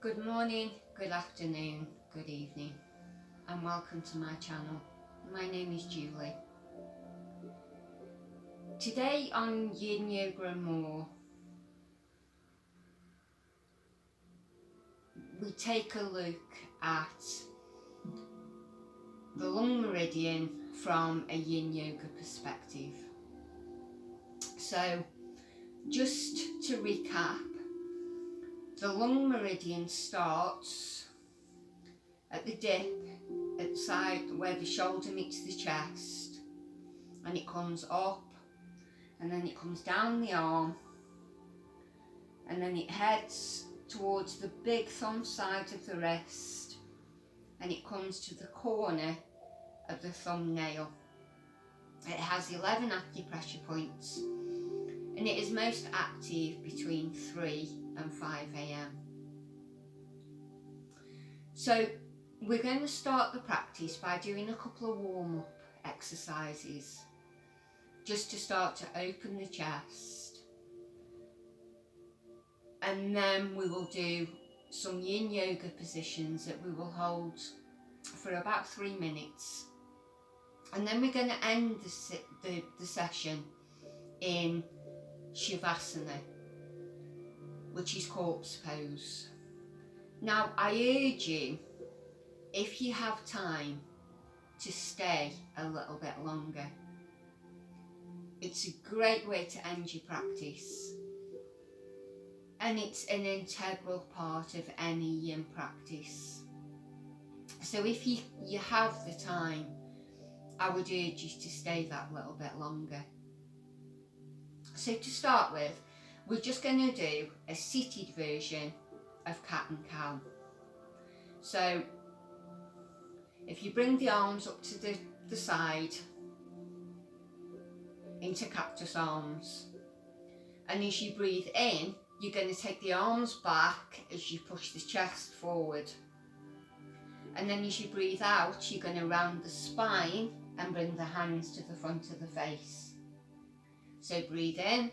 Good morning, good afternoon, good evening, and welcome to my channel. My name is Julie. Today on Yin Yoga and More, we take a look at the lung meridian from a Yin Yoga perspective. So, just to recap, the lung meridian starts at the dip at the side where the shoulder meets the chest, and it comes up, and then it comes down the arm, and then it heads towards the big thumb side of the wrist, and it comes to the corner of the thumbnail. It has 11 acupressure points, and it is most active between 3 and 5 a.m. So we're going to start the practice by doing a couple of warm-up exercises just to start to open the chest, and then we will do some Yin Yoga positions that we will hold for about 3 minutes, and then we're going to end the session in Shavasana, which is corpse pose. Now I urge you, if you have time, to stay a little bit longer. It's a great way to end your practice, and it's an integral part of any yin practice. So if you have the time, I would urge you to stay that little bit longer. So to start with, we're just going to do a seated version of cat and cow. So if you bring the arms up to the side into cactus arms, and as you breathe in, you're going to take the arms back as you push the chest forward, and then as you breathe out, you're going to round the spine and bring the hands to the front of the face. So breathe in,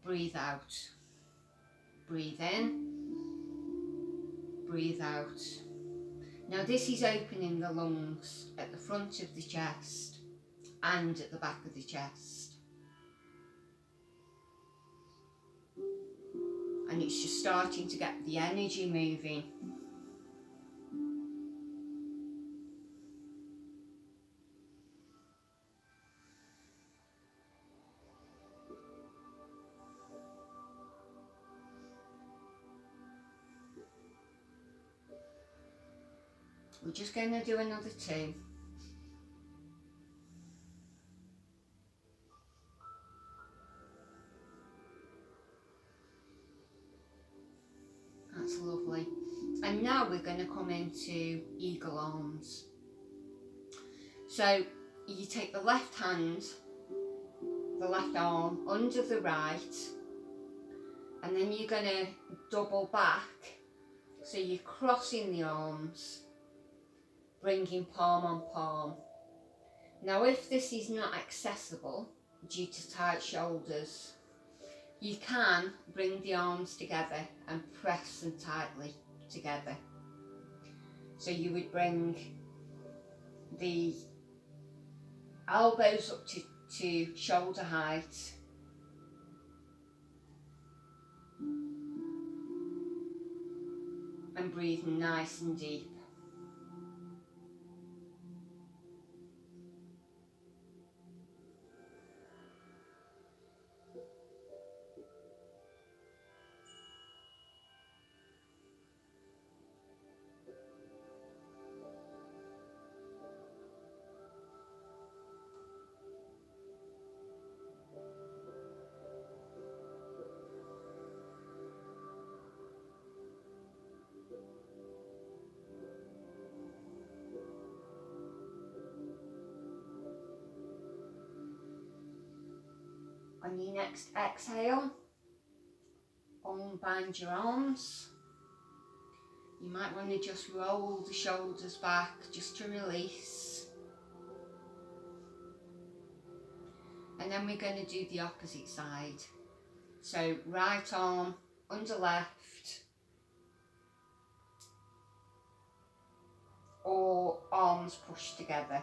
breathe out, breathe in, breathe out. Now this is opening the lungs at the front of the chest and at the back of the chest, and it's just starting to get the energy moving. We're just going to do another 2. That's lovely. And now we're going to come into eagle arms. So you take the left hand, the left arm under the right, and then you're going to double back. So you're crossing the arms, bringing palm on palm. Now if this is not accessible due to tight shoulders, you can bring the arms together and press them tightly together. So you would bring the elbows up to shoulder height, and breathe nice and deep. On your next exhale, unbind your arms. You might want to just roll the shoulders back just to release. And then we're going to do the opposite side. So right arm under left, or arms pushed together.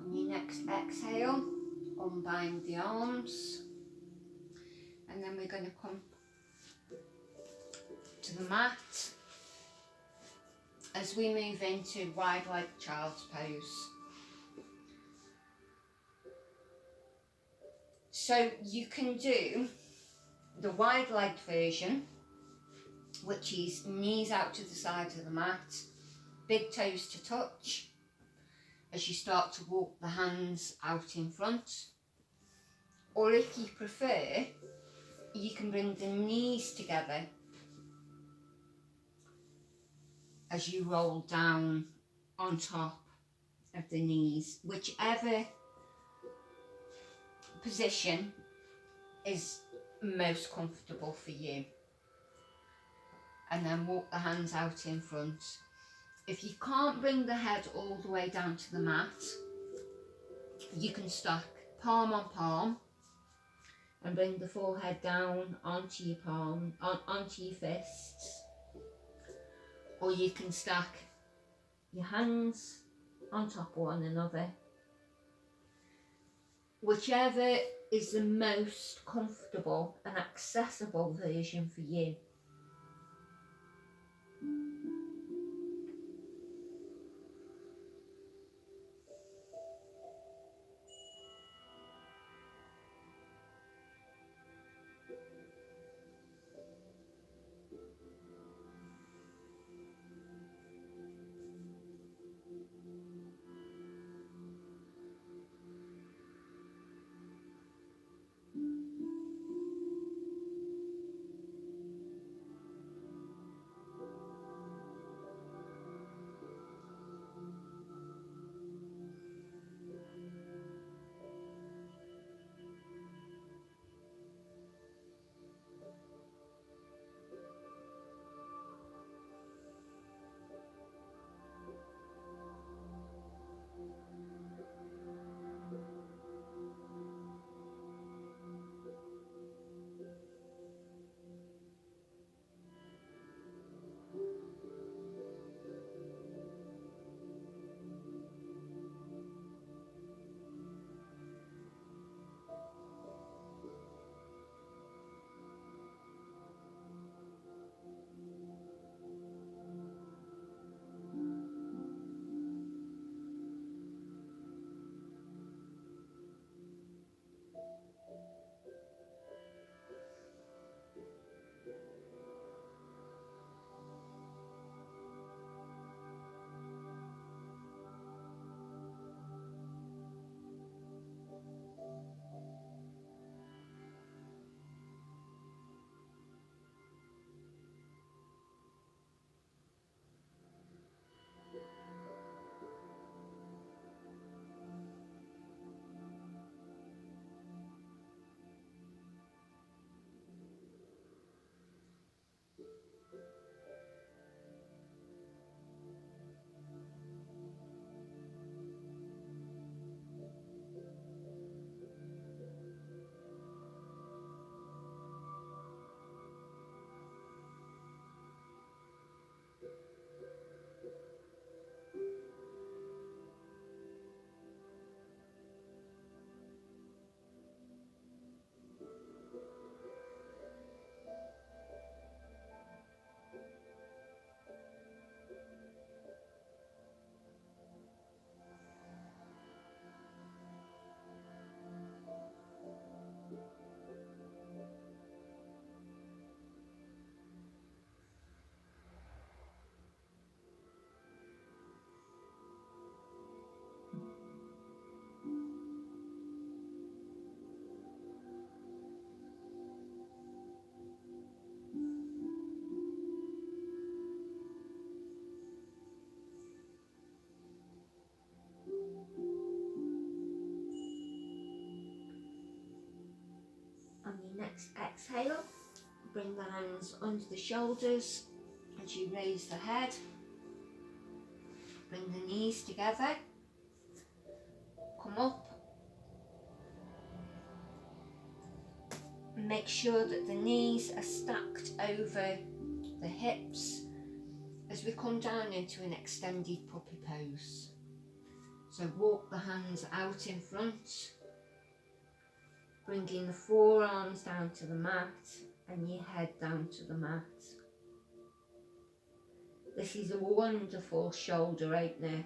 On your next exhale, unbind the arms, and then we're going to come to the mat as we move into wide leg child's pose. So you can do the wide legged version, which is knees out to the side of the mat, big toes to touch as you start to walk the hands out in front. Or if you prefer, you can bring the knees together as you roll down on top of the knees, whichever position is most comfortable for you. And then walk the hands out in front. If you can't bring the head all the way down to the mat, you can stack palm on palm and bring the forehead down onto your palm, onto your fists. Or you can stack your hands on top of one another. Whichever is the most comfortable and accessible version for you. next exhale, bring the hands under the shoulders as you raise the head. Bring the knees together. Come up. Make sure that the knees are stacked over the hips as we come down into an extended puppy pose. So walk the hands out in front, bringing the forearms down to the mat and your head down to the mat. This is a wonderful shoulder opener,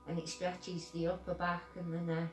and it stretches the upper back and the neck.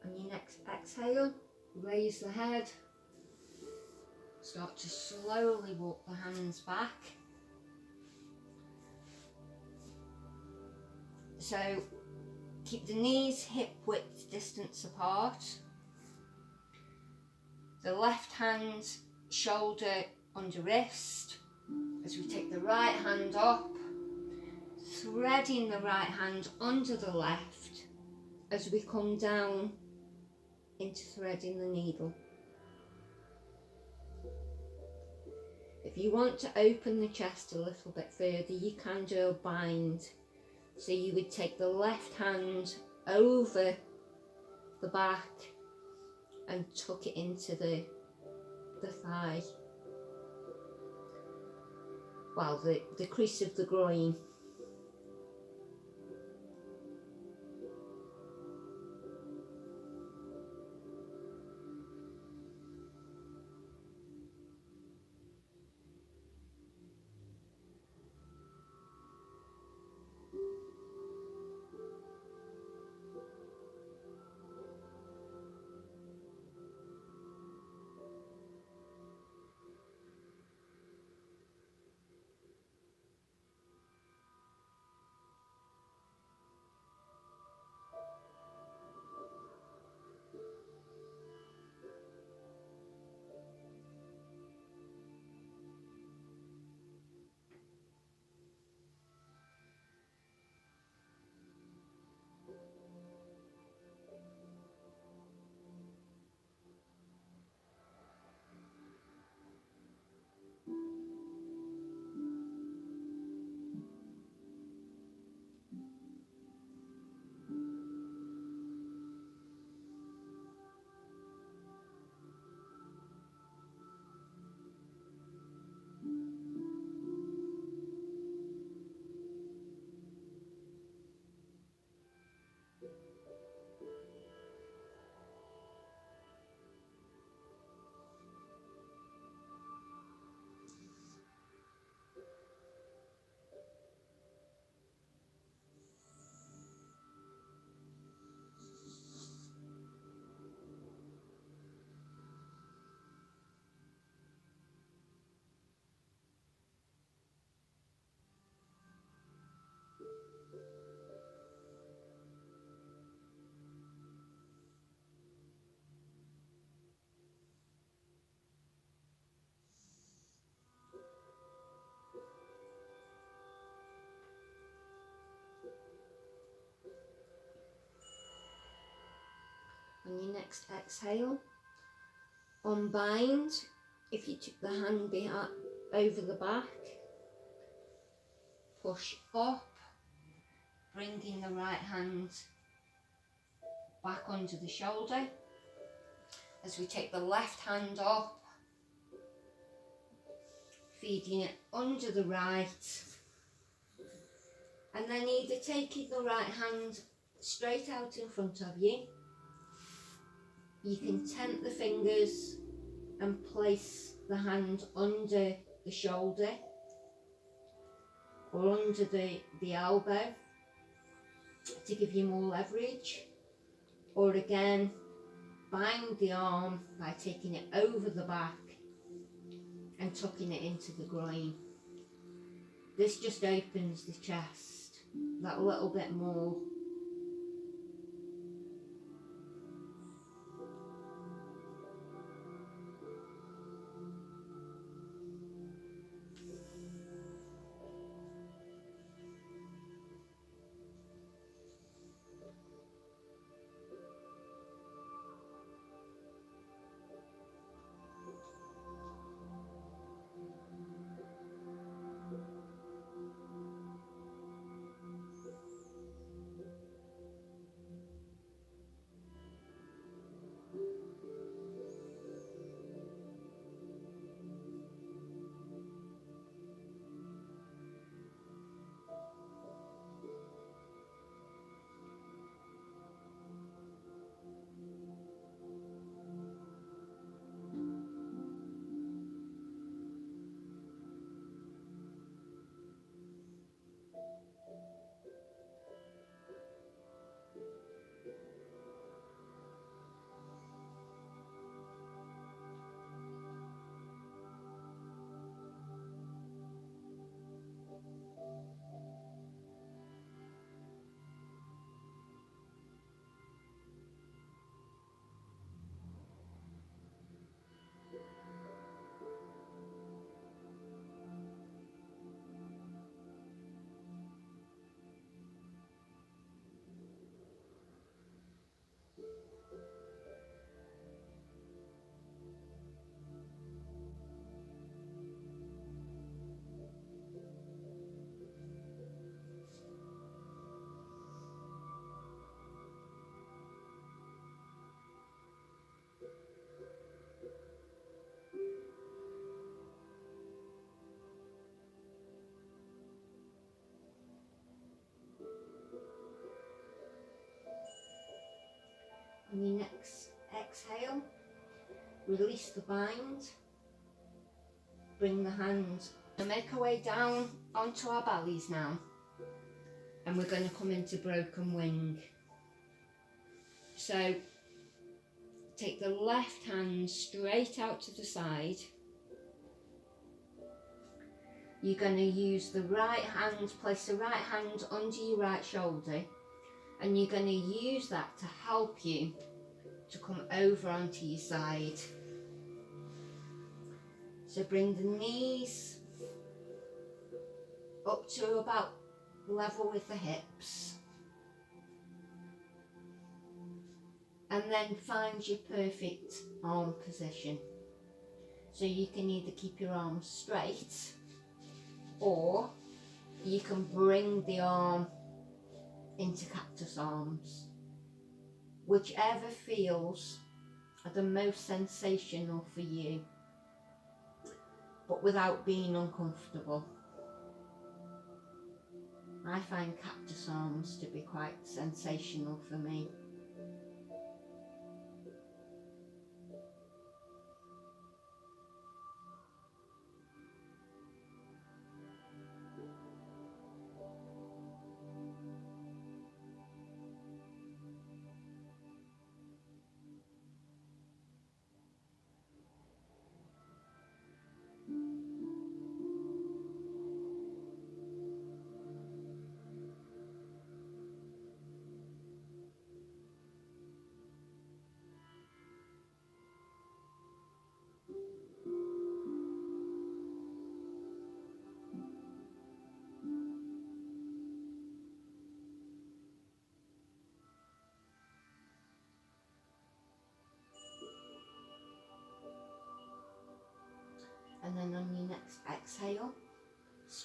On your next exhale, raise the head. Start to slowly walk the hands back. So keep the knees hip width distance apart. The left hand shoulder under wrist as we take the right hand up, threading the right hand under the left as we come down into threading the needle. If you want to open the chest a little bit further, you can do a bind. So you would take the left hand over the back and tuck it into the thigh. Well, the crease of the groin. your next exhale, unbind. If you took the hand behind, over the back, push up, bringing the right hand back under the shoulder. As we take the left hand up, feeding it under the right, and then either taking the right hand straight out in front of you. You can tent the fingers and place the hand under the shoulder or under the elbow to give you more leverage, or again bind the arm by taking it over the back and tucking it into the groin. This just opens the chest that little bit more. On your next exhale, release the bind, bring the hand and make our way down onto our bellies now, and we're going to come into broken wing. So take the left hand straight out to the side. You're going to use the right hand, place the right hand under your right shoulder, and you're going to use that to help you to come over onto your side. So bring the knees up to about level with the hips, and then find your perfect arm position. So you can either keep your arms straight, or you can bring the arm into cactus arms, whichever feels the most sensational for you, but without being uncomfortable. I find cactus arms to be quite sensational for me.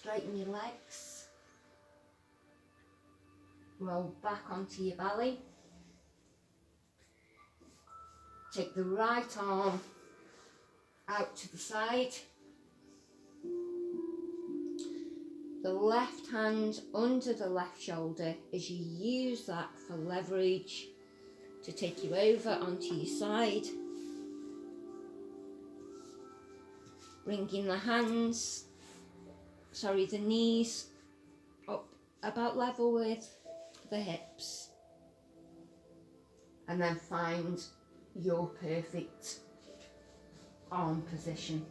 Straighten your legs. Roll back onto your belly. Take the right arm out to the side. The left hand under the left shoulder as you use that for leverage to take you over onto your side. Bringing the the knees up about level with the hips. And then find your perfect arm position.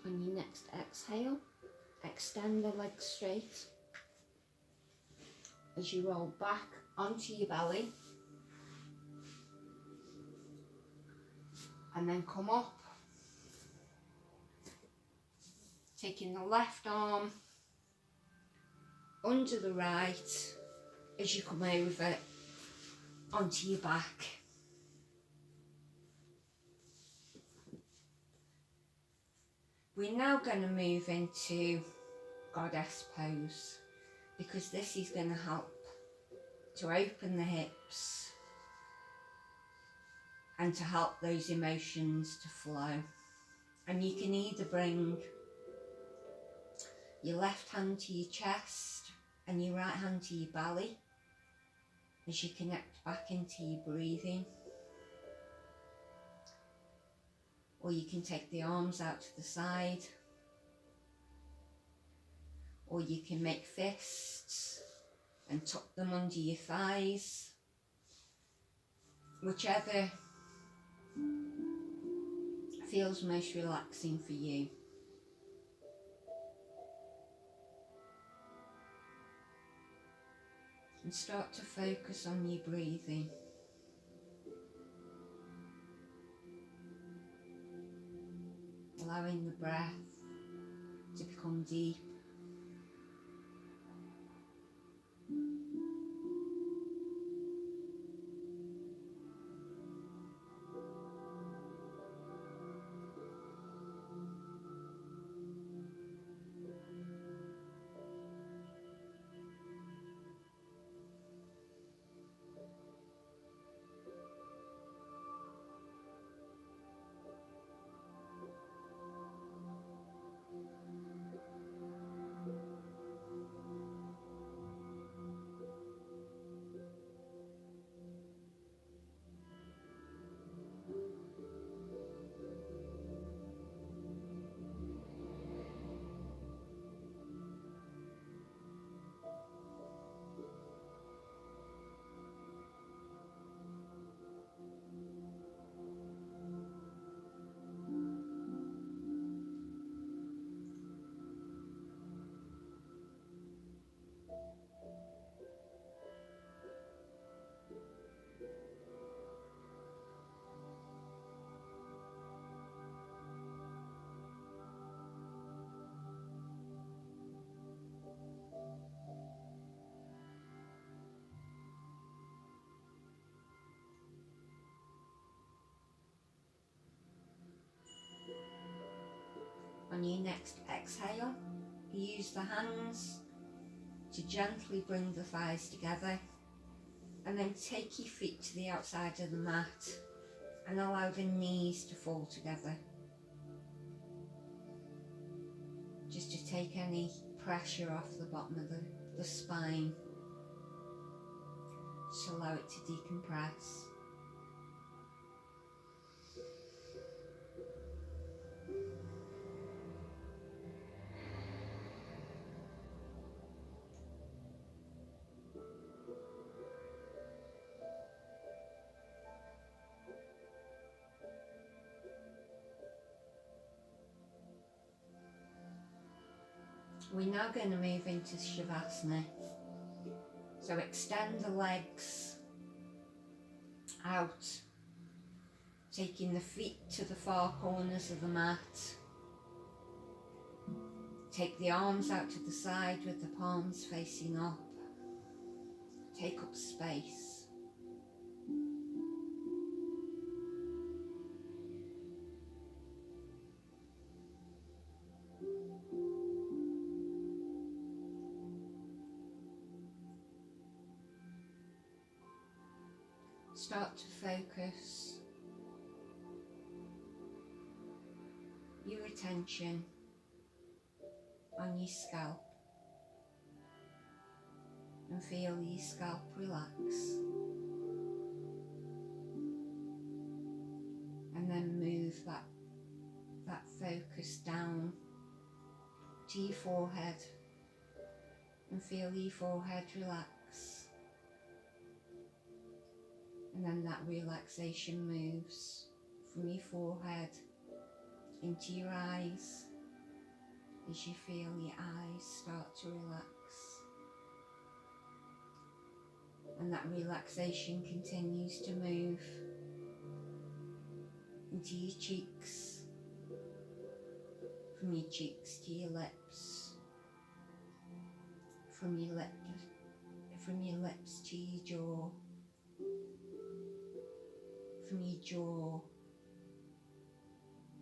On your next exhale, extend the legs straight as you roll back onto your belly and then come up, taking the left arm under the right as you come over onto your back. We're now going to move into goddess pose because this is going to help to open the hips and to help those emotions to flow. And you can either bring your left hand to your chest and your right hand to your belly as you connect back into your breathing. Or you can take the arms out to the side. Or you can make fists and tuck them under your thighs. Whichever feels most relaxing for you. And start to focus on your breathing. Allowing the breath to become deep. On your next exhale, use the hands to gently bring the thighs together, and then take your feet to the outside of the mat and allow the knees to fall together, just to take any pressure off the bottom of the spine, just allow it to decompress. We're now going to move into Shavasana. So extend the legs out, taking the feet to the far corners of the mat. Take the arms out to the side with the palms facing up. Take up space. Start to focus your attention on your scalp and feel your scalp relax, and then move that focus down to your forehead and feel your forehead relax, and then that relaxation moves from your forehead into your eyes as you feel your eyes start to relax, and that relaxation continues to move into your cheeks, from your cheeks to your lips, from your lips to your jaw, from your jaw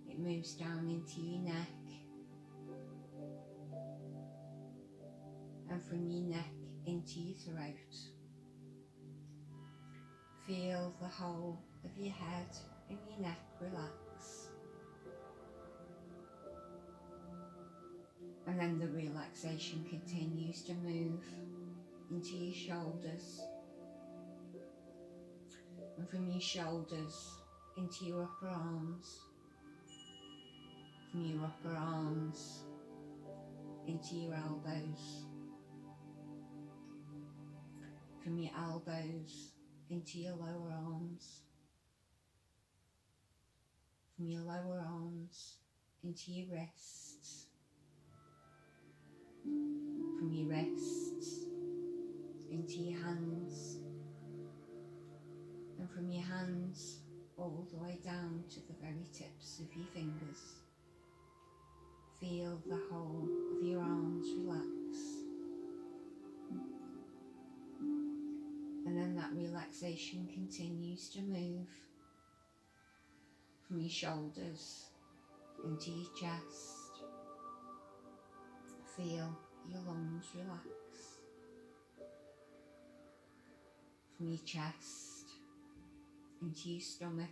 it moves down into your neck, and from your neck into your throat. Feel the whole of your head and your neck relax, and then the relaxation continues to move into your shoulders, and from your shoulders into your upper arms, from your upper arms into your elbows, from your elbows into your lower arms, from your lower arms into your wrists, from your wrists into your hands, and from your hands all the way down to the very tips of your fingers. Feel the whole of your arms relax, and then that relaxation continues to move from your shoulders into your chest. Feel your lungs relax, from your chest into your stomach,